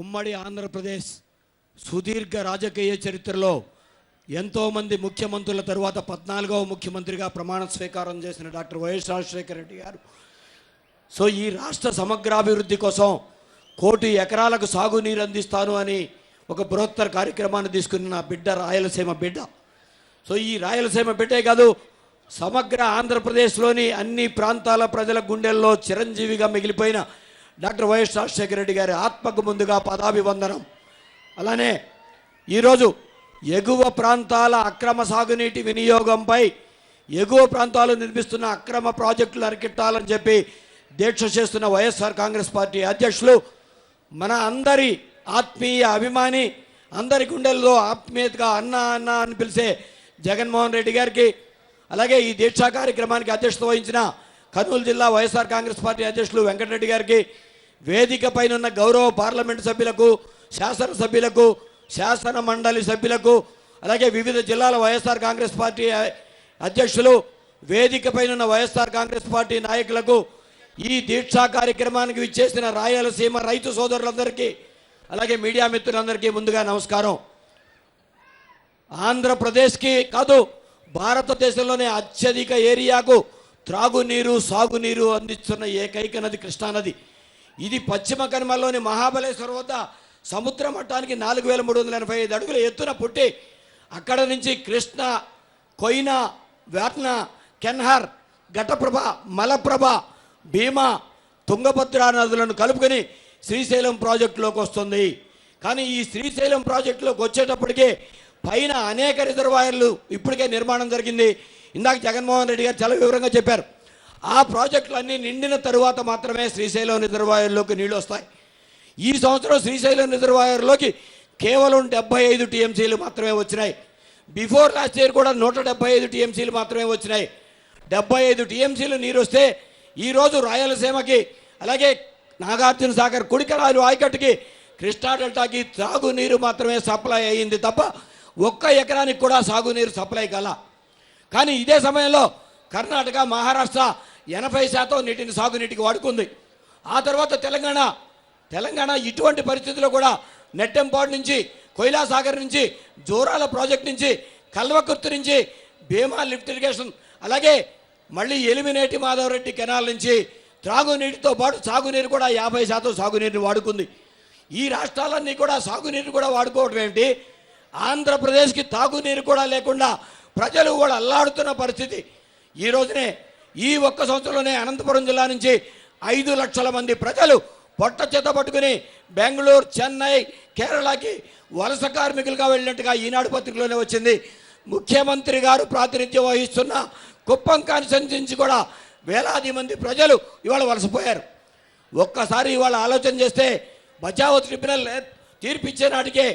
ఉమ్మడి ఆంధ్రప్రదేశ్ సుదీర్ఘ రాజకీయ చరిత్రలో ఎంతోమంది ముఖ్యమంత్రుల తరువాత 14వ ముఖ్యమంత్రిగా ప్రమాణ స్వీకారం చేసిన డాక్టర్ వైఎస్ రాజశేఖర రెడ్డి గారు సో ఈ రాష్ట్ర సమగ్రాభివృద్ధి కోసం 1 కోటి ఎకరాలకు సాగునీరు అందిస్తాను అని ఒక బృహత్తర కార్యక్రమాన్ని తీసుకున్న బిడ్డ రాయలసీమ బిడ్డ. సో ఈ రాయలసీమ బిడ్డే కాదు, సమగ్ర ఆంధ్రప్రదేశ్లోని అన్ని ప్రాంతాల ప్రజల గుండెల్లో చిరంజీవిగా మిగిలిపోయిన డాక్టర్ వైఎస్ రాజశేఖర రెడ్డి గారి ఆత్మకు ముందుగా పదాభివందనం. అలానే ఈరోజు ఎగువ ప్రాంతాల అక్రమ సాగునీటి వినియోగంపై ఎగువ ప్రాంతాలు నిర్మిస్తున్న అక్రమ ప్రాజెక్టులు అరికట్టాలని చెప్పి దీక్ష చేస్తున్న వైఎస్ఆర్ కాంగ్రెస్ పార్టీ అధ్యక్షులు, మన అందరి ఆత్మీయ అభిమాని, అందరి గుండెల్లో ఆత్మీయతగా అన్న అన్న అని పిలిచే జగన్మోహన్ రెడ్డి గారికి, అలాగే ఈ దీక్షా కార్యక్రమానికి అధ్యక్షత వహించిన కర్నూలు జిల్లా వైఎస్ఆర్ కాంగ్రెస్ పార్టీ అధ్యక్షులు వెంకటరెడ్డి గారికి, వేదిక పైన ఉన్న గౌరవ పార్లమెంటు సభ్యులకు, శాసనసభ్యులకు, శాసన మండలి సభ్యులకు, అలాగే వివిధ జిల్లాల వైఎస్ఆర్ కాంగ్రెస్ పార్టీ అధ్యక్షులు, వేదిక పైన ఉన్న వైఎస్ఆర్ కాంగ్రెస్ పార్టీ నాయకులకు, ఈ దీక్షా కార్యక్రమానికి విచ్చేసిన రాయలసీమ రైతు సోదరులందరికీ, అలాగే మీడియా మిత్రులందరికీ ముందుగా నమస్కారం. ఆంధ్రప్రదేశ్కి కాదు, భారతదేశంలోనే అత్యధిక ఏరియాకు త్రాగునీరు సాగునీరు అందిస్తున్న ఏకైక నది కృష్ణానది. ఇది పశ్చిమ కనుమల్లోని మహాబలేశ్వరం వద్ద సముద్ర మట్టానికి 4385 అడుగుల ఎత్తున పుట్టి అక్కడ నుంచి కృష్ణ, కొయినా, వ్యాట్న, కెన్హార్, ఘటప్రభ, మలప్రభ, భీమా, తుంగభద్ర నదులను కలుపుకొని శ్రీశైలం ప్రాజెక్టులోకి వస్తుంది. కానీ ఈ శ్రీశైలం ప్రాజెక్టులోకి వచ్చేటప్పటికే పైన అనేక రిజర్వాయర్లు ఇప్పటికే నిర్మాణం జరిగింది. ఇందాక జగన్మోహన్ రెడ్డి గారు చాలా వివరంగా చెప్పారు. ఆ ప్రాజెక్టులన్నీ నిండిన తరువాత మాత్రమే శ్రీశైలం రిజర్వాయర్లోకి నీళ్ళు వస్తాయి. ఈ సంవత్సరం శ్రీశైలం రిజర్వాయర్లోకి కేవలం 75 టీఎంసీలు మాత్రమే వచ్చినాయి. బిఫోర్ లాస్ట్ ఇయర్ కూడా 175 టీఎంసీలు మాత్రమే వచ్చినాయి. 75 టీఎంసీలు నీరు వస్తే ఈరోజు రాయలసీమకి, అలాగే నాగార్జున సాగర్ కుడికరాలు ఆయకట్టుకి, కృష్ణా డెల్టాకి తాగునీరు మాత్రమే సప్లై అయ్యింది తప్ప 1 ఎకరానికి కూడా సాగునీరు సప్లై కాల. కానీ ఇదే సమయంలో కర్ణాటక, మహారాష్ట్ర 80% నీటిని సాగునీటికి వాడుకుంది. ఆ తర్వాత తెలంగాణ ఇటువంటి పరిస్థితుల్లో కూడా నెట్టెంపాడు నుంచి, కొయిలాసాగర్ నుంచి, జోరాల ప్రాజెక్ట్ నుంచి, కల్వకుర్తి నుంచి, భీమా లిఫ్ట్ ఇరిగేషన్, అలాగే మళ్ళీ ఎలిమినేటి మాధవరెడ్డి కెనాల్ నుంచి త్రాగునీటితో పాటు సాగునీరు కూడా 50% సాగునీరుని వాడుకుంది. ఈ రాష్ట్రాలన్నీ కూడా సాగునీరు కూడా వాడుకోవడం ఏమిటి, ఆంధ్రప్రదేశ్కి తాగునీరు కూడా లేకుండా ప్రజలు కూడా అల్లాడుతున్న పరిస్థితి. ఈ రోజునే ఈ ఒక్క సంవత్సరంలోనే అనంతపురం జిల్లా నుంచి 5 లక్షల మంది ప్రజలు పొట్ట చేత పట్టుకుని బెంగళూరు, చెన్నై, కేరళకి వలస కార్మికులుగా వెళ్ళినట్టుగా ఈనాడు పత్రికలోనే వచ్చింది. ముఖ్యమంత్రి గారు ప్రాతినిధ్యం వహిస్తున్న కుప్పం కాన్స్టిట్యున్సీ నుంచి కూడా వేలాది మంది ప్రజలు ఇవాళ వలసపోయారు. ఒక్కసారి ఇవాళ ఆలోచన చేస్తే బచావో ట్రిబ్యునల్ తీర్పిచ్చే నాటికే,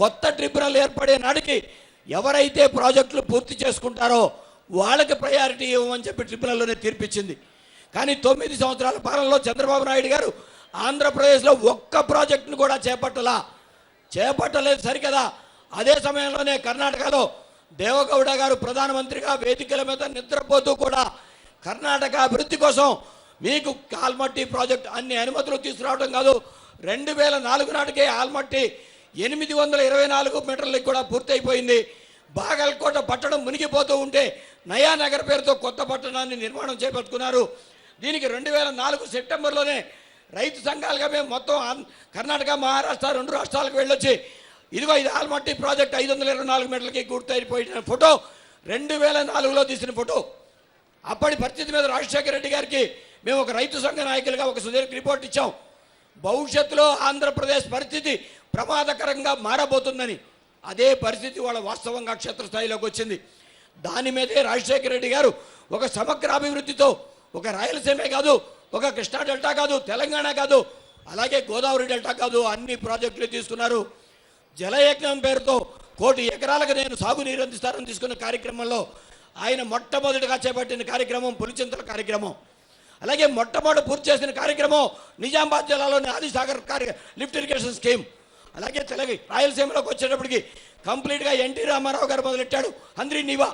కొత్త ట్రిబ్యునల్ ఏర్పడే నాటికి ఎవరైతే ప్రాజెక్టులు పూర్తి చేసుకుంటారో వాళ్ళకి ప్రయారిటీ ఇవ్వమని చెప్పి ట్రిబ్యునల్లోనే తీర్పిచ్చింది. కానీ 9 సంవత్సరాల పాలనలో చంద్రబాబు నాయుడు గారు ఆంధ్రప్రదేశ్లో ఒక్క ప్రాజెక్టును కూడా చేపట్టలేదు సరికదా. అదే సమయంలోనే కర్ణాటకలో దేవగౌడ గారు ప్రధానమంత్రిగా వేదికల మీద నిద్రపోతూ కూడా కర్ణాటక అభివృద్ధి కోసం మీకు ఆల్మట్టి ప్రాజెక్ట్ అన్ని అనుమతులు తీసుకురావడం కాదు, 2004 నాటికే ఆల్మట్టి 824 మీటర్లకి కూడా పూర్తయిపోయింది. బాగల్కోట పట్టణం మునిగిపోతూ ఉంటే నయానగర్ పేరుతో కొత్త పట్టణాన్ని నిర్మాణం చేపట్టుకున్నారు. దీనికి 2004 సెప్టెంబర్లోనే రైతు సంఘాలుగా మేము మొత్తం కర్ణాటక, మహారాష్ట్ర 2 రాష్ట్రాలకు వెళ్ళొచ్చి ఇదిగో ఇది ఆల్మట్టి ప్రాజెక్ట్ 524 మీటర్లకి పూర్తయిపోయిన ఫోటో 2004లో తీసిన ఫోటో. అప్పటి పరిస్థితి మీద రాజశేఖర రెడ్డి గారికి మేము ఒక రైతు సంఘ నాయకులుగా ఒక సుదీర్ఘ రిపోర్ట్ ఇచ్చాం. భవిష్యత్తులో ఆంధ్రప్రదేశ్ పరిస్థితి ప్రమాదకరంగా మారబోతుందని. అదే పరిస్థితి వాళ్ళ వాస్తవంగా క్షేత్రస్థాయిలోకి వచ్చింది. దాని మీదే రాజశేఖర రెడ్డి గారు ఒక సమగ్ర అభివృద్ధితో ఒక రాయలసీమే కాదు, ఒక కృష్ణా డెల్టా కాదు, తెలంగాణ కాదు, అలాగే గోదావరి డెల్టా కాదు, అన్ని ప్రాజెక్టులు తీసుకున్నారు. జలయజ్ఞం పేరుతో 1 కోటి ఎకరాలకు నేను సాగునీరు అందిస్తారని తీసుకున్న కార్యక్రమంలో ఆయన మొట్టమొదటిగా చేపట్టిన కార్యక్రమం పులిచింతల కార్యక్రమం. అలాగే మొట్టమొదటి పూర్తి చేసిన కార్యక్రమం నిజామాబాద్ జిల్లాలోని ఆదిసాగర్ లిఫ్ట్ ఇరిగేషన్ స్కీమ్. అలాగే రాయలసీమలోకి వచ్చేటప్పటికి కంప్లీట్గా ఎన్టీ రామారావు గారు మొదలెట్టాడు హంద్రీ నీవా.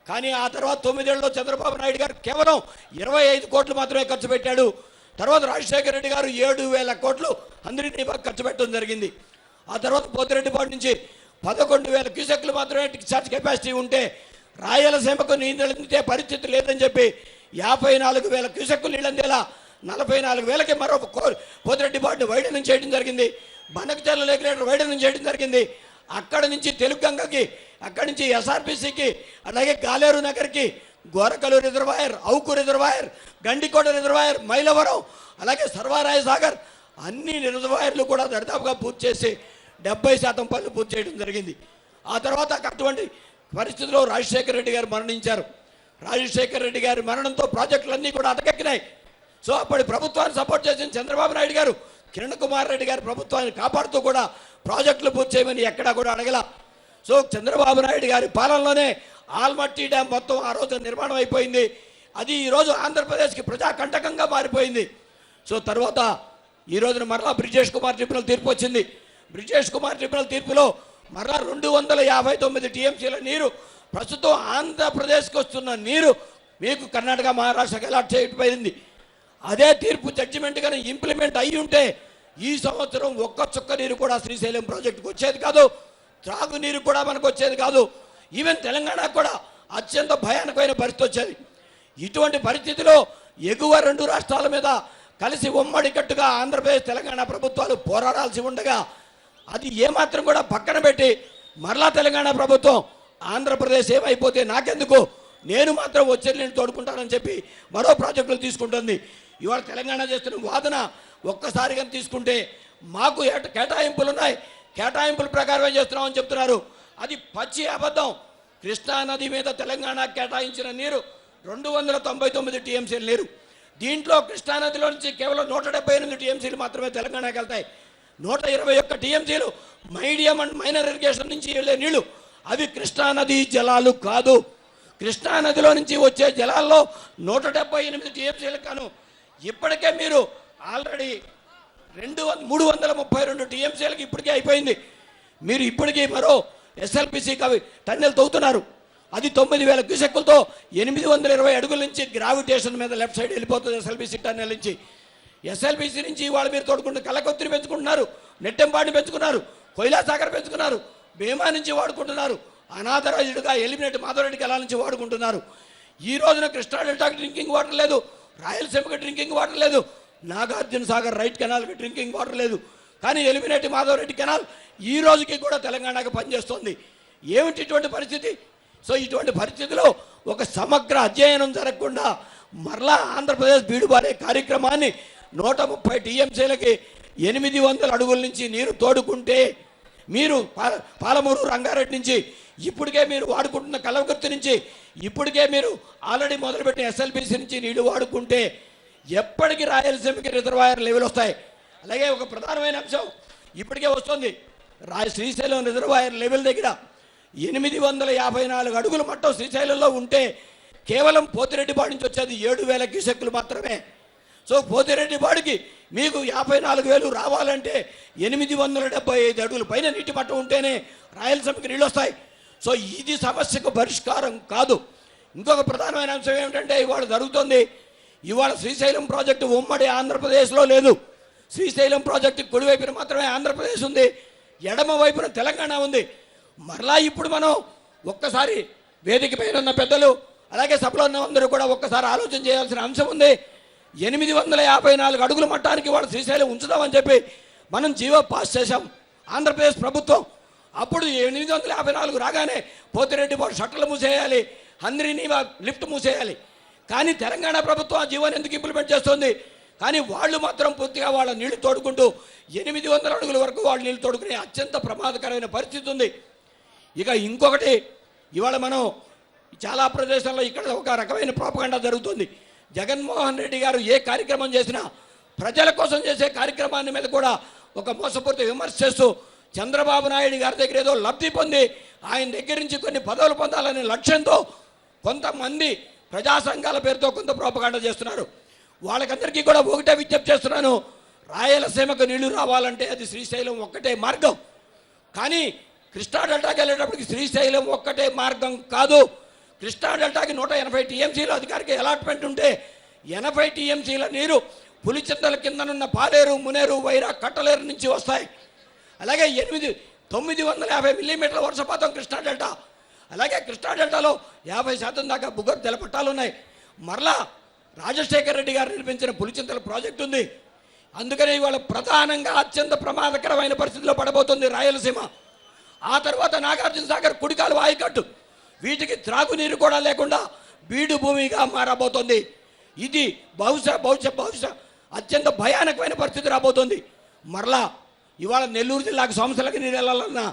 కానీ ఆ తర్వాత 9 ఏళ్లలో చంద్రబాబు నాయుడు గారు కేవలం 25 కోట్లు మాత్రమే ఖర్చు పెట్టాడు. తర్వాత రాజశేఖర రెడ్డి గారు 7,000 కోట్లు అందరినీ ఖర్చు పెట్టడం జరిగింది. ఆ తర్వాత పోతిరెడ్డిపాడు నుంచి 11,000 క్యూసెక్లు మాత్రమే డిశ్చార్జ్ కెపాసిటీ ఉంటే రాయలసీమకు నీళ్ళు అందితే పరిస్థితి లేదని చెప్పి 54,000 క్యూసెక్కులు నీళ్ళు అందేలా 44,000కి మరో పోతిరెడ్డిపాడుని వైడనం చేయడం జరిగింది. బనకచర్ల రెగ్యులేటర్ వైడనం చేయడం జరిగింది. అక్కడ నుంచి తెలుగు గంగకి, అక్కడి నుంచి ఎస్ఆర్పిసికి, అలాగే గాలేరు నగర్కి, Gorakallu reservoir, Owk reservoir, Gandikota reservoir, Mylavaram, అలాగే సర్వారాయ సాగర్ అన్ని రిజర్వాయర్లు కూడా దరిదాపుగా పూర్తి చేసి 70% పనులు పూర్తి చేయడం జరిగింది. ఆ తర్వాత అటువంటి పరిస్థితిలో రాజశేఖర రెడ్డి గారు మరణించారు. రాజశేఖర రెడ్డి గారి మరణంతో ప్రాజెక్టులన్నీ కూడా అటకెక్కినాయి. సో అప్పటి ప్రభుత్వాన్ని సపోర్ట్ చేసిన చంద్రబాబు నాయుడు గారు కిరణ్ కుమార్ రెడ్డి గారి ప్రభుత్వాన్ని కాపాడుతూ కూడా ప్రాజెక్టులు పూర్తి చేయమని ఎక్కడా కూడా అడగల. సో చంద్రబాబు నాయుడు గారి పాలనలోనే ఆల్మట్టి డ్యామ్ మొత్తం ఆ రోజు నిర్మాణం అయిపోయింది. అది ఈరోజు ఆంధ్రప్రదేశ్కి ప్రజాకంటకంగా మారిపోయింది. సో తర్వాత ఈ రోజున మరలా బ్రిజేష్ కుమార్ ట్రిబ్యునల్ తీర్పు వచ్చింది. బ్రిజేష్ కుమార్ ట్రిబ్యునల్ తీర్పులో మరలా 259 టీఎంసీల నీరు ప్రస్తుతం ఆంధ్రప్రదేశ్కి వస్తున్న నీరు మీకు కర్ణాటక, మహారాష్ట్రకి అలాట్ చేయబడింది. అదే తీర్పు జడ్జిమెంట్ కానీ ఇంప్లిమెంట్ అయ్యి ఉంటే ఈ సంవత్సరం ఒక్క చుక్క నీరు కూడా శ్రీశైలం ప్రాజెక్టుకు వచ్చేది కాదు, త్రాగునీరు కూడా మనకు వచ్చేది కాదు. ఈవెన్ తెలంగాణకు కూడా అత్యంత భయానకమైన పరిస్థితి వచ్చేది. ఇటువంటి పరిస్థితిలో ఎగువ 2 రాష్ట్రాల మీద కలిసి ఉమ్మడి కట్టుగా ఆంధ్రప్రదేశ్, తెలంగాణ ప్రభుత్వాలు పోరాడాల్సి ఉండగా అది ఏమాత్రం కూడా పక్కన పెట్టి మరలా తెలంగాణ ప్రభుత్వం ఆంధ్రప్రదేశ్ ఏమైపోతే నాకెందుకు, నేను మాత్రం వచ్చే నేను తోడుకుంటానని చెప్పి మరో ప్రాజెక్టులు తీసుకుంటుంది. ఇవాళ తెలంగాణ చేస్తున్న వాదన ఒక్కసారిగా తీసుకుంటే మాకు కేటాయింపులు ఉన్నాయి, కేటాయింపుల ప్రకారమే చేస్తున్నామని చెప్తున్నారు. అది పచ్చి అబద్ధం. కృష్ణానది మీద తెలంగాణ కేటాయించిన నీరు 299 టీఎంసీల నీరు. దీంట్లో కృష్ణానదిలో నుంచి కేవలం 178 టీఎంసీలు మాత్రమే తెలంగాణకి వెళ్తాయి. 121 టీఎంసీలు మీడియం అండ్ మైనర్ ఇరిగేషన్ నుంచి వెళ్ళే నీళ్లు. అవి కృష్ణానది జలాలు కాదు. కృష్ణానదిలో నుంచి వచ్చే జలాల్లో 178 టీఎంసీలకు కాను ఇప్పటికే మీరు ఆల్రెడీ 332 టీఎంసీలకు ఇప్పటికే అయిపోయింది. మీరు ఇప్పటికీ మరో ఎస్ఎల్పిసి టన్నెల్ తవ్వుతున్నారు. అది 9,000 క్యూసెక్కులతో 820 అడుగుల నుంచి గ్రావిటేషన్ మీద లెఫ్ట్ సైడ్ వెళ్ళిపోతుంది ఎస్ఎల్పిసి టన్నెల్ నుంచి. ఎస్ఎల్పిసి నుంచి వాళ్ళు మీరు తోడుకుంటే కలకొత్తిని పెంచుకుంటున్నారు, నెట్టెంపాడిని పెంచుకున్నారు, కొయిలాసాగర్ పెంచుకున్నారు, భీమా నుంచి వాడుకుంటున్నారు, అనాథరాజుడుగా ఎలిమినేట్ మాధవరెడ్డి కళ నుంచి వాడుకుంటున్నారు. ఈ రోజున కృష్ణా డెల్టాకి డ్రింకింగ్ వాటర్ లేదు, రాయలసీమకి డ్రింకింగ్ వాటర్ లేదు, నాగార్జున సాగర్ రైట్ కెనాల్కి డ్రింకింగ్ వాటర్ లేదు. కానీ ఎలిమినేట్ మాధవరెడ్డి కెనాల్ ఈ రోజుకి కూడా తెలంగాణకు పనిచేస్తుంది. ఏమిటి ఇటువంటి పరిస్థితి? సో ఇటువంటి పరిస్థితిలో ఒక సమగ్ర అధ్యయనం జరగకుండా మరలా ఆంధ్రప్రదేశ్ బీడుబారే కార్యక్రమాన్ని 130 టీఎంసీలకి 800 అడుగుల నుంచి నీరు తోడుకుంటే మీరు పాలమూరు, రంగారెడ్డి నుంచి ఇప్పటికే మీరు వాడుకుంటున్న కలవకుర్తి నుంచి ఇప్పటికే మీరు ఆల్రెడీ మొదలుపెట్టిన ఎస్ఎల్బిసి నుంచి నీళ్లు వాడుకుంటే ఎప్పటికీ రాయలసీమకి రిజర్వాయర్ లెవెల్ వస్తాయి. అలాగే ఒక ప్రధానమైన అంశం ఇప్పటికే వస్తుంది. శ్రీశైలం రిజర్వాయర్ లెవెల్ దగ్గర 854 అడుగుల మట్టం శ్రీశైలంలో ఉంటే కేవలం పోతిరెడ్డిపాడు నుంచి వచ్చేది 7,000 క్యూసెక్కులు మాత్రమే. సో పోతిరెడ్డిపాడుకి మీకు 54,000 రావాలంటే 875 అడుగుల పైన నీటి మట్టం ఉంటేనే రాయలసీమకి నీళ్ళు వస్తాయి. సో ఇది సమస్యకు పరిష్కారం కాదు. ఇంకొక ప్రధానమైన అంశం ఏమిటంటే ఇవాళ జరుగుతుంది, ఇవాళ శ్రీశైలం ప్రాజెక్టు ఉమ్మడి ఆంధ్రప్రదేశ్లో లేదు. శ్రీశైలం ప్రాజెక్టు కుడివైపున మాత్రమే ఆంధ్రప్రదేశ్ ఉంది, ఎడమ వైపున తెలంగాణ ఉంది. మరలా ఇప్పుడు మనం ఒక్కసారి వేదిక పైన ఉన్న పెద్దలు అలాగే సభలో ఉన్న అందరూ కూడా ఒక్కసారి ఆలోచన చేయాల్సిన అంశం ఉంది. 854 అడుగుల మట్టానికి వాళ్ళు శ్రీశైలం ఉంచుదామని చెప్పి మనం జీవో పాస్ చేశాం ఆంధ్రప్రదేశ్ ప్రభుత్వం. అప్పుడు 854 రాగానే పోతిరెడ్డిపాడు షట్టర్లు మూసేయాలి, హంద్రీని లిఫ్ట్ మూసేయాలి. కానీ తెలంగాణ ప్రభుత్వం ఆ జీవోని ఎందుకు ఇంప్లిమెంట్ చేస్తుంది? కానీ వాళ్ళు మాత్రం పూర్తిగా వాళ్ళ నీళ్లు తోడుకుంటూ 800 అడుగుల వరకు వాళ్ళు నీళ్లు తోడుకునే అత్యంత ప్రమాదకరమైన పరిస్థితి ఉంది. ఇక ఇంకొకటి, ఇవాళ మనం చాలా ప్రదేశాల్లో ఇక్కడ ఒక రకమైన ప్రాపగండా జరుగుతుంది. జగన్మోహన్ రెడ్డి గారు ఏ కార్యక్రమం చేసినా ప్రజల కోసం చేసే కార్యక్రమాన్ని మీద కూడా ఒక మోసపూరిత విమర్శ చేస్తూ చంద్రబాబు నాయుడు గారి దగ్గర ఏదో లబ్ధి పొంది ఆయన దగ్గర నుంచి కొన్ని పదవులు పొందాలనే లక్ష్యంతో కొంతమంది ప్రజా సంఘాల పేరుతో కొంత ప్రాపగండా చేస్తున్నారు. వాళ్ళకందరికీ కూడా ఒకటే విజ్ఞప్తి చేస్తున్నాను, రాయలసీమకు నీళ్లు రావాలంటే అది శ్రీశైలం ఒక్కటే మార్గం. కానీ కృష్ణా డెల్టాకి వెళ్ళేటప్పటికి శ్రీశైలం ఒక్కటే మార్గం కాదు. కృష్ణా డెల్టాకి 180 టీఎంసీలు అధికారికి అలాట్మెంట్ ఉంటే 80 టీఎంసీల నీరు పులిచింతల కిందనున్న పాలేరు, మునేరు, వైరా, కట్టలేరు నుంచి వస్తాయి. అలాగే 950 మిల్లీమీటర్ల వర్షపాతం కృష్ణా డెల్టా. అలాగే కృష్ణా డెల్టాలో 50% దాకా భూగర్భ జలపట్టాలు ఉన్నాయి. మరలా రాజశేఖర రెడ్డి గారు నిర్మించిన పులిచింతల ప్రాజెక్టు ఉంది. అందుకనే ఇవాళ ప్రధానంగా అత్యంత ప్రమాదకరమైన పరిస్థితిలో పడబోతుంది రాయలసీమ. ఆ తర్వాత నాగార్జున సాగర్, కుడికాలు, ఆయకట్టు, వీటికి త్రాగునీరు కూడా లేకుండా బీడు భూమిగా మారబోతోంది. ఇది బహుశా అత్యంత భయానకమైన పరిస్థితి రాబోతోంది. మరలా ఇవాళ నెల్లూరు జిల్లాకు సంవత్సరాలకి నీరు వెళ్ళాలన్నా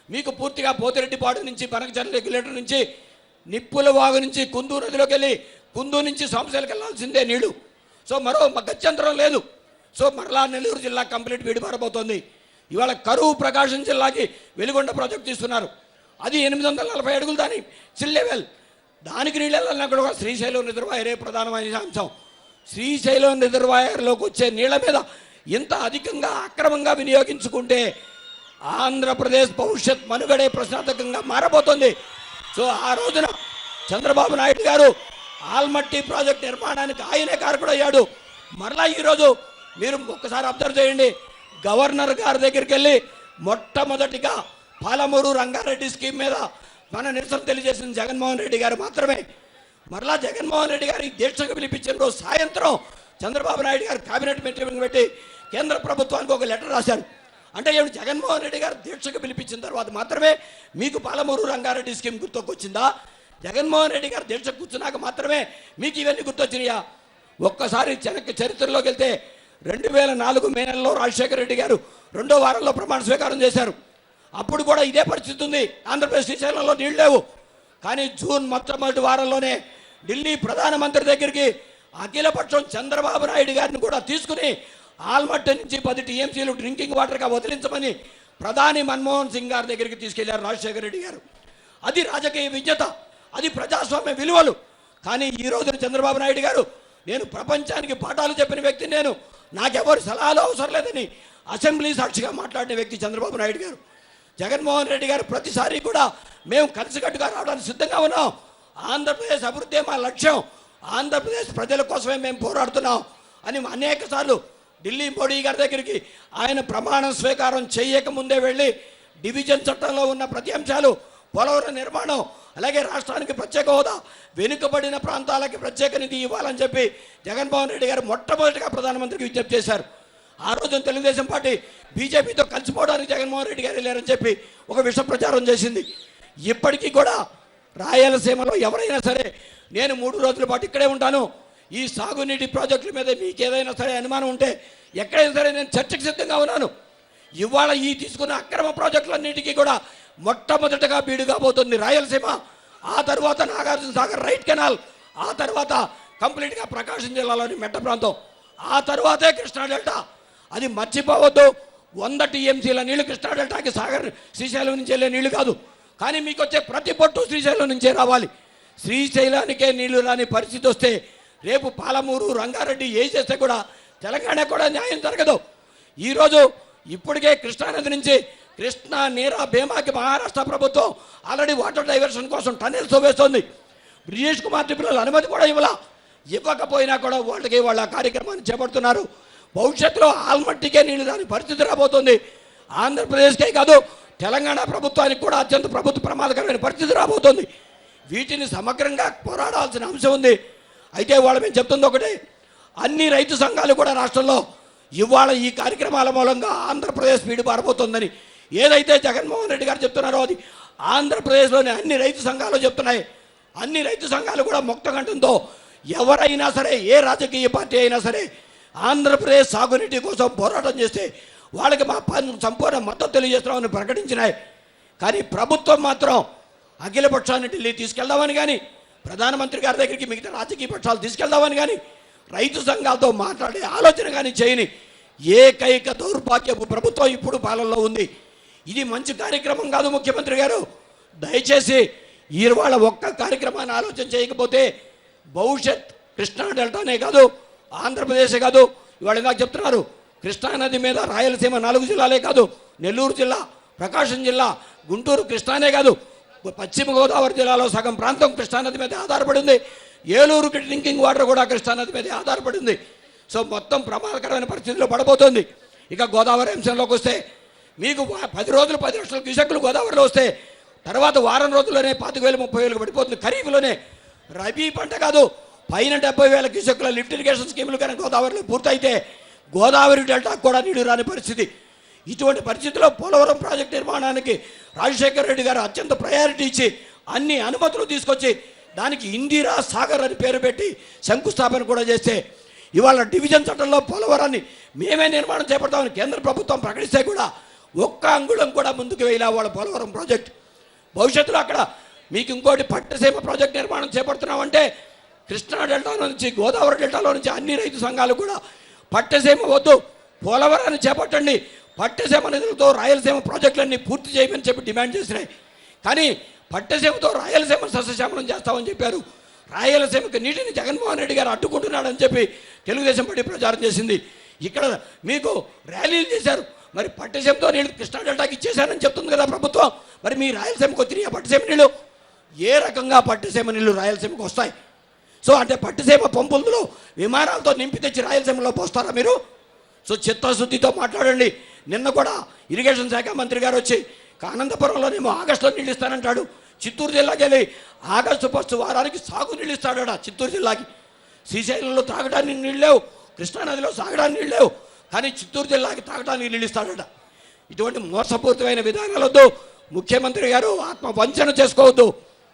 మీకు పూర్తిగా పోతిరెడ్డిపాడు నుంచి, పనకచర్ల రెగ్యులేటర్ నుంచి, నిప్పుల వాగు నుంచి కుందూరు నదిలోకి వెళ్ళి కుందూరు నుంచి సంవత్సరాలకు వెళ్ళాల్సిందే నీళ్లు. సో మరో గత్యంతరం లేదు. సో మరలా నెల్లూరు జిల్లా కంప్లీట్ వీడి మారబోతోంది. ఇవాళ కరువు ప్రకాశం జిల్లాకి వెలుగొండ ప్రాజెక్ట్ తీస్తున్నారు. అది 840 అడుగులు దాని సిల్ లెవెల్. దానికి నీళ్ళు వెళ్ళాలన్నా కూడా శ్రీశైలం రిజర్వాయరే ప్రధానమైన అంశం. శ్రీశైలం రిజర్వాయర్లోకి వచ్చే నీళ్ల మీద ఇంత అధికంగా అక్రమంగా వినియోగించుకుంటే ఆంధ్రప్రదేశ్ భవిష్యత్ మనుగడే ప్రశ్నార్థకంగా మారబోతోంది. సో ఆ రోజున చంద్రబాబు నాయుడు గారు ఆల్మట్టి ప్రాజెక్ట్ నిర్మాణానికి ఆయనే కారకుడయ్యాడు. మరలా ఈరోజు మీరు ఒక్కసారి అబ్జర్వ్ చేయండి, గవర్నర్ గారి దగ్గరికి వెళ్ళి మొట్టమొదటిగా పాలమూరు రంగారెడ్డి స్కీమ్ మీద మన నిరసన తెలియజేసిన జగన్మోహన్ రెడ్డి గారు మాత్రమే. మరలా జగన్మోహన్ రెడ్డి గారి దీక్షకు పిలిపించిన రోజు సాయంత్రం చంద్రబాబు నాయుడు గారు కేబినెట్ మీటింగ్ పెట్టి కేంద్ర ప్రభుత్వానికి ఒక లెటర్ రాశారు. అంటే ఏమిటి, జగన్మోహన్ రెడ్డి గారు దీక్షకు పిలిపించిన తర్వాత మాత్రమే మీకు పాలమూరు రంగారెడ్డి స్కీమ్ గుర్తొచ్చిందా? జగన్మోహన్ రెడ్డి గారు దీక్షకు కూర్చున్నాక మాత్రమే మీకు ఇవన్నీ గుర్తొచ్చినాయా? ఒక్కసారి చరిత్రలోకి వెళ్తే 2004 మే నెలలో రాజశేఖర రెడ్డి గారు 2వ వారంలో ప్రమాణ స్వీకారం చేశారు. అప్పుడు కూడా ఇదే పరిస్థితి ఉంది. ఆంధ్రప్రదేశ్ శ్రీశైలంలో నీళ్ళు లేవు. కానీ జూన్ మొట్టమొదటి వారంలోనే ఢిల్లీ ప్రధానమంత్రి దగ్గరికి అఖిలపక్షం చంద్రబాబు నాయుడు గారిని కూడా తీసుకుని ఆల్మట్టి నుంచి 10 టీఎంసీలు డ్రింకింగ్ వాటర్గా వదిలించమని ప్రధాని మన్మోహన్ సింగ్ గారి దగ్గరికి తీసుకెళ్లారు రాజశేఖర రెడ్డి గారు. అది రాజకీయ విజ్ఞత, అది ప్రజాస్వామ్య విలువలు. కానీ ఈ రోజున చంద్రబాబు నాయుడు గారు, నేను ప్రపంచానికి పాఠాలు చెప్పిన వ్యక్తి, నేను నాకెవరు సలహాలు అవసరం లేదని అసెంబ్లీ సాక్షిగా మాట్లాడిన వ్యక్తి చంద్రబాబు నాయుడు గారు. జగన్మోహన్ రెడ్డి గారు ప్రతిసారి కూడా మేము కలిసికట్టుగా రావడానికి సిద్ధంగా ఉన్నాం. ఆంధ్రప్రదేశ్ అభివృద్ధి మా లక్ష్యం, ఆంధ్రప్రదేశ్ ప్రజల కోసమే మేము పోరాడుతున్నాం అని అనేక సార్లు ఢిల్లీ మోడీ గారి దగ్గరికి ఆయన ప్రమాణ స్వీకారం చేయకముందే వెళ్ళి డివిజన్ చట్టంలో ఉన్న ప్రతి అంశాలు, పోలవరం నిర్మాణం, అలాగే రాష్ట్రానికి ప్రత్యేక హోదా, వెనుకబడిన ప్రాంతాలకి ప్రత్యేక నిధి ఇవ్వాలని చెప్పి జగన్మోహన్ రెడ్డి గారు మొట్టమొదటిగా ప్రధానమంత్రికి విజ్ఞప్తి చేశారు. ఆ రోజున తెలుగుదేశం పార్టీ బీజేపీతో కలిసిపోవడానికి జగన్మోహన్ రెడ్డి గారు వెళ్ళారని చెప్పి ఒక విష ప్రచారం చేసింది. ఇప్పటికీ కూడా రాయలసీమలో ఎవరైనా సరే, నేను 3 రోజుల పాటు ఇక్కడే ఉంటాను, ఈ సాగునీటి ప్రాజెక్టుల మీద మీకు ఏదైనా సరే అనుమానం ఉంటే ఎక్కడైనా సరే నేను చర్చకు సిద్ధంగా ఉన్నాను. ఇవాళ ఈ తీసుకున్న అక్రమ ప్రాజెక్టులన్నిటికీ కూడా మొట్టమొదటగా బీడుగా పోతుంది రాయలసీమ. ఆ తర్వాత నాగార్జున సాగర్ రైట్ కెనాల్, ఆ తర్వాత కంప్లీట్గా ప్రకాశం జిల్లాలోని మెట్ట ప్రాంతం, ఆ తర్వాతే కృష్ణా డెల్టా. అది మర్చిపోవద్దు. 100 టీఎంసీల నీళ్లు కృష్ణా డెల్టాకి శ్రీశైలం నుంచి వెళ్ళే నీళ్లు కాదు. కానీ మీకు వచ్చే ప్రతి పొట్టు శ్రీశైలం నుంచే రావాలి. శ్రీశైలానికే నీళ్లు రాని పరిస్థితి వస్తే రేపు పాలమూరు, రంగారెడ్డి ఏ చేస్తే కూడా తెలంగాణ కూడా న్యాయం జరగదు. ఈరోజు ఇప్పటికే కృష్ణానది నుంచి కృష్ణా, నీరా, భీమాకి మహారాష్ట్ర ప్రభుత్వం ఆల్రెడీ వాటర్ డైవర్షన్ కోసం టన్నెల్స్ వేస్తోంది. బ్రిజేష్ కుమార్ ట్రిబ్యునల్ అనుమతి కూడా ఇవ్వకపోయినా కూడా వాళ్ళ కార్యక్రమాన్ని చేపడుతున్నారు. భవిష్యత్తులో ఆల్మట్టికే నీళ్లు రాని పరిస్థితి రాబోతుంది. ఆంధ్రప్రదేశ్కే కాదు, తెలంగాణ ప్రభుత్వానికి కూడా అత్యంత ప్రమాదకరమైన పరిస్థితి రాబోతుంది. వీటిని సమగ్రంగా పోరాడాల్సిన అంశం ఉంది. అయితే వాళ్ళు మేము చెప్తుంది ఒకటే, అన్ని రైతు సంఘాలు కూడా రాష్ట్రంలో ఇవాళ ఈ కార్యక్రమాల మూలంగా ఆంధ్రప్రదేశ్ వీడి పారబోతుందని ఏదైతే జగన్మోహన్ రెడ్డి గారు చెప్తున్నారో అది ఆంధ్రప్రదేశ్లోని అన్ని రైతు సంఘాలు చెప్తున్నాయి. అన్ని రైతు సంఘాలు కూడా ముక్తకంఠంతో ఎవరైనా సరే, ఏ రాజకీయ పార్టీ అయినా సరే ఆంధ్రప్రదేశ్ సాగునీటి కోసం పోరాటం చేస్తే వాళ్ళకి మా సంపూర్ణ మద్దతు తెలియజేస్తున్నామని ప్రకటించినాయి. కానీ ప్రభుత్వం మాత్రం అఖిలపక్షాన్ని ఢిల్లీ తీసుకెళ్దామని కానీ, ప్రధానమంత్రి గారి దగ్గరికి మిగతా రాజకీయ పక్షాలు తీసుకెళ్దామని కానీ, రైతు సంఘాలతో మాట్లాడే ఆలోచన కానీ చేయని ఏకైక దౌర్భాగ్యపు ప్రభుత్వం ఇప్పుడు పాలనలో ఉంది. ఇది మంచి కార్యక్రమం కాదు. ముఖ్యమంత్రి గారు దయచేసి ఇవాళ ఒక్క కార్యక్రమాన్ని ఆలోచన చేయకపోతే భవిష్యత్ కృష్ణా డెల్టానే కాదు, ఆంధ్రప్రదేశే కాదు. ఇవాళ ఇందాక చెప్తున్నారు, కృష్ణానది మీద రాయలసీమ 4 జిల్లాలే కాదు, నెల్లూరు జిల్లా, ప్రకాశం జిల్లా, గుంటూరు, కృష్ణానే కాదు, పశ్చిమ గోదావరి జిల్లాలో సగం ప్రాంతం కృష్ణానది మీద ఆధారపడింది. ఏలూరుకి డ్రింకింగ్ వాటర్ కూడా కృష్ణానది మీద ఆధారపడింది. సో మొత్తం ప్రమాదకరమైన పరిస్థితిలో పడబోతోంది. ఇక గోదావరి అంశంలోకి వస్తే మీకు 10 రోజులు 10 లక్షల క్యూసెక్కులు గోదావరిలో వస్తే తర్వాత వారం రోజుల్లోనే 25,000 30,000 పడిపోతుంది. ఖరీఫ్లోనే రబీ పంట కాదు పైన 70,000 క్యూసెక్కుల లిఫ్ట్ ఇరిగేషన్ స్కీములు కానీ గోదావరిలో పూర్తయితే గోదావరి డెల్టాకు కూడా నీళ్లు రాని పరిస్థితి. ఇటువంటి పరిస్థితిలో పోలవరం ప్రాజెక్టు నిర్మాణానికి రాజశేఖర రెడ్డి గారు అత్యంత ప్రయారిటీ ఇచ్చి అన్ని అనుమతులు తీసుకొచ్చి దానికి ఇందిరా సాగర్ అని పేరు పెట్టి శంకుస్థాపన కూడా చేస్తే ఇవాళ డివిజన్ చట్టంలో పోలవరాన్ని మేమే నిర్మాణం చేపడతామని కేంద్ర ప్రభుత్వం ప్రకటిస్తే కూడా ఒక్క అంగుళం కూడా ముందుకు వేయలే వాళ్ళ పోలవరం ప్రాజెక్ట్. భవిష్యత్తులో అక్కడ మీకు ఇంకోటి పట్టసీమ ప్రాజెక్ట్ నిర్మాణం చేపడుతున్నామంటే కృష్ణా డెల్టాలో నుంచి గోదావరి డెల్టాలో నుంచి అన్ని రైతు సంఘాలు కూడా పట్టసీమ వద్దు పోలవరాన్ని చేపట్టండి, పట్టసీమ నిధులతో రాయలసీమ ప్రాజెక్టులన్నీ పూర్తి చేయమని చెప్పి డిమాండ్ చేసినాయి. కానీ పట్టసీమతో రాయలసీమ సస్యశ్యామలం చేస్తామని చెప్పారు. రాయలసీమకు నీటిని జగన్మోహన్ రెడ్డి గారు అడ్డుకుంటున్నాడని చెప్పి తెలుగుదేశం పార్టీ ప్రచారం చేసింది. ఇక్కడ మీకు ర్యాలీలు చేశారు. మరి పట్టసీమతో నీళ్ళు కృష్ణా డెల్టాకి ఇచ్చేశారని చెప్తుంది కదా ప్రభుత్వం. మరి మీ రాయలసీమకు వచ్చినాయి పట్టసీమ నీళ్ళు? ఏ రకంగా పట్టసీమ నీళ్ళు రాయలసీమకు వస్తాయి? సో అంటే పట్టసీమ పంపుల్లో విమానాలతో నింపి తెచ్చి రాయలసీమలో పోస్తారా మీరు? సో చిత్తశుద్ధితో మాట్లాడండి. నిన్న కూడా ఇరిగేషన్ శాఖ మంత్రి గారు వచ్చి అనంతపురంలోనేమో ఆగస్టులో నీళ్ళు ఇస్తానంటాడు. చిత్తూరు జిల్లాకి వెళ్ళి ఆగస్టు 1 వారానికి సాగు నీళ్ళు ఇస్తాడట చిత్తూరు జిల్లాకి. శ్రీశైలంలో తాగడానికి నీళ్ళు లేవు, కృష్ణానదిలో సాగడానికి నీళ్ళు లేవు, కానీ చిత్తూరు జిల్లాకి తాగడానికి నీళ్ళు ఇస్తాడట. ఇటువంటి మోసపూరితమైన విధానాలు వద్దు. ముఖ్యమంత్రి గారు ఆత్మ వంచన చేసుకోవద్దు,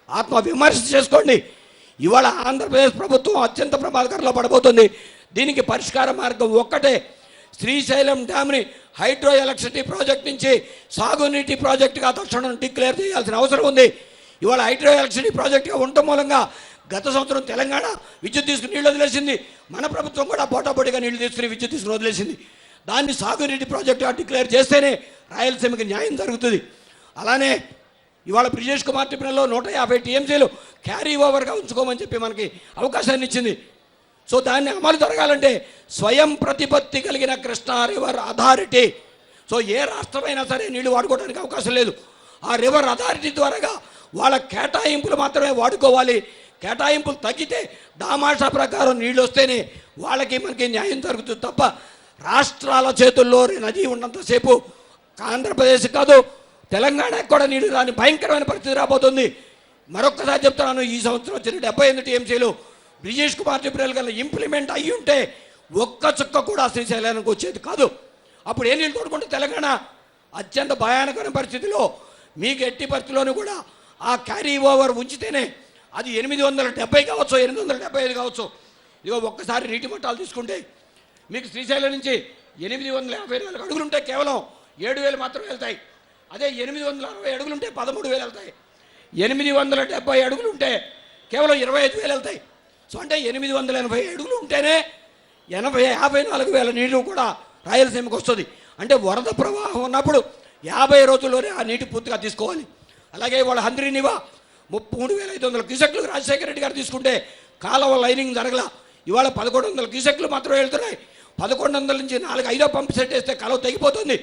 ఆత్మ విమర్శ చేసుకోండి. ఇవాళ ఆంధ్రప్రదేశ్ ప్రభుత్వం అత్యంత ప్రమాదకరంలో పడబోతుంది. దీనికి పరిష్కార మార్గం ఒక్కటే, శ్రీశైలం డ్యామ్ని హైడ్రో ఎలక్ట్రిసిటీ ప్రాజెక్ట్ నుంచి సాగునీటి ప్రాజెక్టుగా తక్షణం డిక్లేర్ చేయాల్సిన అవసరం ఉంది. ఇవాళ హైడ్రో ఎలక్ట్రిసిటీ ప్రాజెక్టుగా ఉండటం మూలంగా గత సంవత్సరం తెలంగాణ విద్యుత్ తీసుకుని నీళ్ళు వదిలేసింది. మన ప్రభుత్వం కూడా పోటాపోటీగా నీళ్లు తీసుకుని విద్యుత్ తీసుకుని వదిలేసింది. దాన్ని సాగునీటి ప్రాజెక్టుగా డిక్లేర్ చేస్తేనే రాయలసీమకి న్యాయం జరుగుతుంది. అలానే ఇవాళ బ్రిజేష్ కుమార్ ట్రిబ్యునల్లో 150 టీఎంసీలు క్యారీ ఓవర్గా ఉంచుకోమని చెప్పి మనకి అవకాశాన్ని ఇచ్చింది. సో దాన్ని అమలు జరగాలంటే స్వయం ప్రతిపత్తి కలిగిన కృష్ణా రివర్ అథారిటీ, సో ఏ రాష్ట్రమైనా సరే నీళ్లు వాడుకోవడానికి అవకాశం లేదు. ఆ రివర్ అథారిటీ ద్వారాగా వాళ్ళ కేటాయింపులు మాత్రమే వాడుకోవాలి. కేటాయింపులు తగ్గితే దామాషా ప్రకారం నీళ్ళు వస్తేనే వాళ్ళకి మనకి న్యాయం జరుగుతుంది తప్ప రాష్ట్రాల చేతుల్లో నది ఉన్నంతసేపు ఆంధ్రప్రదేశ్ కాదు తెలంగాణకు కూడా నీళ్లు రాని భయంకరమైన పరిస్థితి రాబోతుంది. మరొక్కసారి చెప్తున్నాను, ఈ సంవత్సరం వచ్చిన 78 టీఎంసీలు బ్రిజేష్ కుమార్ ట్రిబ్యునల్ కన్నా ఇంప్లిమెంట్ అయ్యి ఉంటే ఒక్క చుక్క కూడా శ్రీశైలానికి వచ్చేది కాదు. అప్పుడు ఏ నీళ్ళు తోడుకుంటే తెలంగాణ అత్యంత భయానకమైన పరిస్థితిలో మీకు ఎట్టి పరిస్థితిలోనూ కూడా ఆ క్యారీ ఓవర్ ఉంచితేనే అది 870 కావచ్చు 875 కావచ్చు. ఇదిగో ఒక్కసారి నీటి మట్టాలు తీసుకుంటే మీకు శ్రీశైలం నుంచి 854 అడుగులు ఉంటే కేవలం 7,000 మాత్రమే వెళ్తాయి. అదే 860 అడుగులు ఉంటే 13,000 వెళ్తాయి. 870 అడుగులు ఉంటే కేవలం 25,000 వెళ్తాయి. సో అంటే 880 అడుగులు ఉంటేనే 54,000 నీళ్లు కూడా రాయలసీమకు వస్తుంది. అంటే వరద ప్రవాహం ఉన్నప్పుడు 50 రోజుల్లోనే ఆ నీటి పూర్తిగా తీసుకోవాలి. అలాగే వాళ్ళ హంద్రీనివా 33,500 క్యూసెక్లు రాజశేఖర రెడ్డి గారు తీసుకుంటే కాలువ లైనింగ్ జరగల. ఇవాళ 1,100 క్యూసెక్లు మాత్రమే వెళ్తున్నాయి. 1,100 నుంచి 4-5 పంపు సెట్ వేస్తే కాలువ తగ్గిపోతుంది.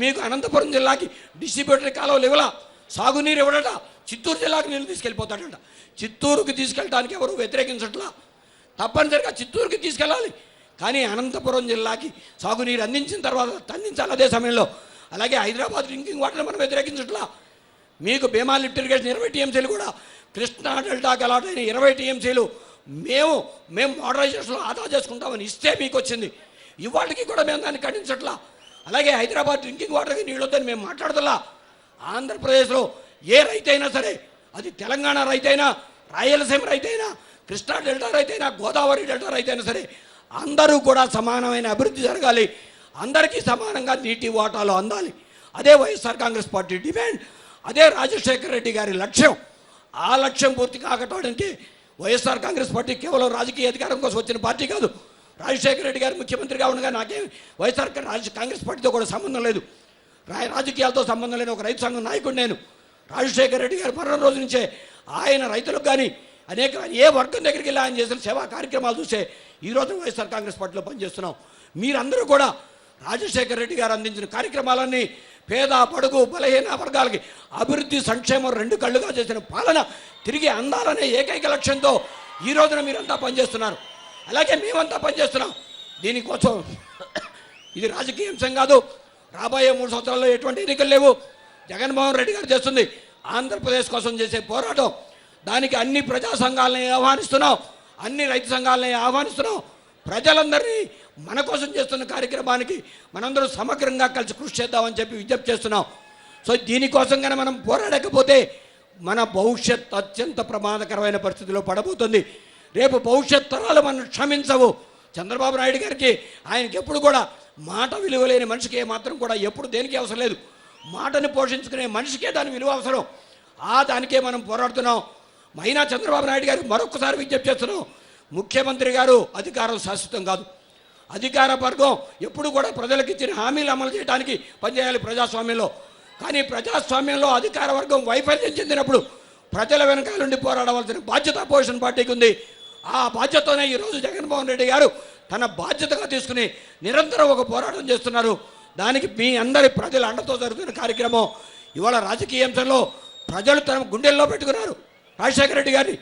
మీకు అనంతపురం జిల్లాకి డిస్ట్రిబ్యూటరీ కాలువలు ఇవ్వాల, సాగునీరు ఇవ్వడట, చిత్తూరు జిల్లాకు నీళ్ళు తీసుకెళ్ళిపోతాడట. చిత్తూరుకి తీసుకెళ్ళడానికి ఎవరు వ్యతిరేకించట్లా, తప్పనిసరిగా చిత్తూరుకి తీసుకెళ్ళాలి. కానీ అనంతపురం జిల్లాకి సాగునీరు అందించిన తర్వాత అందించాలి అదే సమయంలో. అలాగే హైదరాబాద్ డ్రింకింగ్ వాటర్ని మనం వ్యతిరేకించట్లా. మీకు భీమా లిఫ్ట్ ఇరిగేషన్ 20 టీఎంసీలు కూడా కృష్ణా డెల్టాకి అలాట్ అయిన 20 టీఎంసీలు మేము మోడరైజేషన్లో ఆదా చేసుకుంటామని ఇస్తే మీకు వచ్చింది. ఇవాళకి కూడా మేము దాన్ని ఖండించట్లా. అలాగే హైదరాబాద్ డ్రింకింగ్ వాటర్కి నీళ్ళు వద్దని మేము మాట్లాడతలా. ఆంధ్రప్రదేశ్లో ఏ రైతైనా సరే, అది తెలంగాణ రైతైనా, రాయలసీమ రైతైనా, కృష్ణా డెల్టా రైతైనా, గోదావరి డెల్టా రైతైనా సరే అందరూ కూడా సమానమైన అభివృద్ధి జరగాలి. అందరికీ సమానంగా నీటి వాటాలు అందాలి. అదే వైఎస్ఆర్ కాంగ్రెస్ పార్టీ డిమాండ్, అదే రాజశేఖర రెడ్డి గారి లక్ష్యం. ఆ లక్ష్యం పూర్తి కాకటానికి వైఎస్ఆర్ కాంగ్రెస్ పార్టీ కేవలం రాజకీయ అధికారం కోసం వచ్చిన పార్టీ కాదు. రాజశేఖర రెడ్డి గారు ముఖ్యమంత్రిగా ఉండగా నాకేం వైఎస్ఆర్ కాంగ్రెస్ పార్టీతో కూడా సంబంధం లేదు, రాజకీయాలతో సంబంధం లేని ఒక రైతు సంఘం నాయకుడు నేను. రాజశేఖర రెడ్డి గారు మరణ రోజు నుంచే ఆయన రైతులకు కానీ అనేక ఏ వర్గం దగ్గరికి వెళ్ళి ఆయన చేసిన సేవా కార్యక్రమాలు చూసే ఈరోజు వైఎస్ఆర్ కాంగ్రెస్ పార్టీలో పనిచేస్తున్నాం. మీరందరూ కూడా రాజశేఖర రెడ్డి గారు అందించిన కార్యక్రమాలన్నీ పేద బడుగు బలహీన వర్గాలకి అభివృద్ధి సంక్షేమం 2 కళ్ళుగా చేసిన పాలన తిరిగి అందాలనే ఏకైక లక్ష్యంతో ఈ రోజున మీరంతా పనిచేస్తున్నారు. అలాగే మేమంతా పనిచేస్తున్నాం. దీనికోసం ఇది రాజకీయ అంశం కాదు. రాబోయే 3 సంవత్సరాల్లో ఎటువంటి ఎన్నికలు లేవు. జగన్మోహన్ రెడ్డి గారు చేస్తుంది ఆంధ్రప్రదేశ్ కోసం చేసే పోరాటం. దానికి అన్ని ప్రజా సంఘాలని ఆహ్వానిస్తున్నాం, అన్ని రైతు సంఘాలని ఆహ్వానిస్తున్నాం. ప్రజలందరినీ మన కోసం చేస్తున్న కార్యక్రమానికి మనందరూ సమగ్రంగా కలిసి కృషి చేద్దామని చెప్పి విజ్ఞప్తి చేస్తున్నాం. సో దీనికోసం కానీ మనం పోరాడకపోతే మన భవిష్యత్ అత్యంత ప్రమాదకరమైన పరిస్థితిలో పడబోతుంది. రేపు భవిష్యత్ తరాలు మనం క్షమించవు. చంద్రబాబు నాయుడు గారికి ఆయనకి ఎప్పుడు కూడా మాట విలువ లేని మనిషికి మాత్రం కూడా ఎప్పుడు దేనికి అవసరం లేదు. మాటని పోషించుకునే మనిషికే దాని విలువ అవసరం. దానికే మనం పోరాడుతున్నాం. అయినా చంద్రబాబు నాయుడు గారు మరొకసారి విజ్ఞప్తి చేస్తున్నాం. ముఖ్యమంత్రి గారు అధికారం శాశ్వతం కాదు. అధికార వర్గం ఎప్పుడు కూడా ప్రజలకు ఇచ్చిన హామీలు అమలు చేయడానికి పనిచేయాలి ప్రజాస్వామ్యంలో. కానీ ప్రజాస్వామ్యంలో అధికార వర్గం వైఫల్యం చెందినప్పుడు ప్రజల వెనకాలండి పోరాడవలసిన బాధ్యత అపోజిషన్ పార్టీకి ఉంది. ఆ బాధ్యతనే ఈరోజు జగన్మోహన్ రెడ్డి గారు తన బాధ్యతగా తీసుకుని నిరంతరం ఒక పోరాటం చేస్తున్నారు. దానికి మీ అందరి ప్రజల అండతో జరుగుతున్న కార్యక్రమం. ఇవాళ రాజకీయ అంశంలో ప్రజలు తన గుండెల్లో పెట్టుకున్నారు రాజశేఖర రెడ్డి గారిని.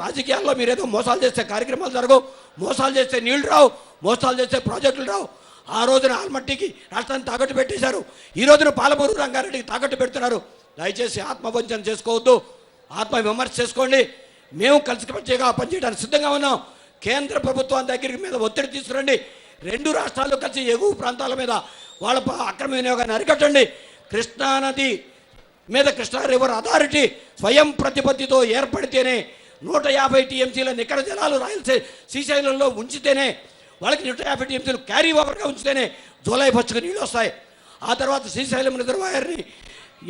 రాజకీయాల్లో మీరేదో మోసాలు చేస్తే కార్యక్రమాలు జరగవు, మోసాలు చేస్తే నీళ్లు రావు, మోసాలు చేస్తే ప్రాజెక్టులు రావు. ఆ రోజున ఆల్మట్టికి రాష్ట్రాన్ని తాకట్టు పెట్టేశారు. ఈ రోజున పాలమూరు రంగారెడ్డికి తాకట్టు పెడుతున్నారు. దయచేసి ఆత్మవంచన చేసుకోవద్దు, ఆత్మ విమర్శ చేసుకోండి. మేము కలిసికట్టుగా పనిచేయడానికి సిద్ధంగా ఉన్నాం. కేంద్ర ప్రభుత్వం దగ్గరికి మీద ఒత్తిడి తీసుకురండి. 2 రాష్ట్రాలు కలిసి ఎగువ ప్రాంతాల మీద వాళ్ళ అక్రమ వినియోగాన్ని అరికట్టండి. కృష్ణానది మీద కృష్ణా రివర్ అథారిటీ స్వయం ప్రతిపత్తితో ఏర్పడితేనే 150 టీఎంసీల నికర జలాలు శ్రీశైలంలో ఉంచితేనే, వాళ్ళకి 150 టీఎంసీలు క్యారీ ఓవర్గా ఉంచితేనే జూలై 1కు నీళ్ళు వస్తాయి. ఆ తర్వాత శ్రీశైలం రిజర్వాయర్ని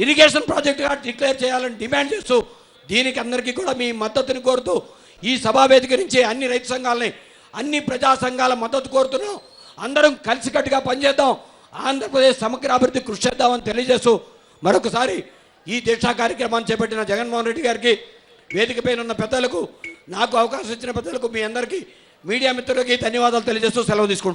ఇరిగేషన్ ప్రాజెక్టుగా డిక్లేర్ చేయాలని డిమాండ్ చేస్తూ దీనికి అందరికీ కూడా మీ మద్దతుని కోరుతూ ఈ సభావేదిక నుంచి అన్ని రైతు సంఘాలని, అన్ని ప్రజా సంఘాల మద్దతు కోరుతున్నాం. అందరం కలిసికట్టుగా పనిచేద్దాం, ఆంధ్రప్రదేశ్ సమగ్ర అభివృద్ధి కృషి చేద్దామని తెలియజేస్తూ మరొకసారి ఈ దీక్షా కార్యక్రమాన్ని చేపట్టిన జగన్మోహన్ రెడ్డి గారికి, వేదికపైన ఉన్న పెద్దలకు, నాకు అవకాశం ఇచ్చిన పెద్దలకు, మీ అందరికీ, మీడియా మిత్రులకి ధన్యవాదాలు తెలియజేస్తూ సెలవు తీసుకుంటున్నాను.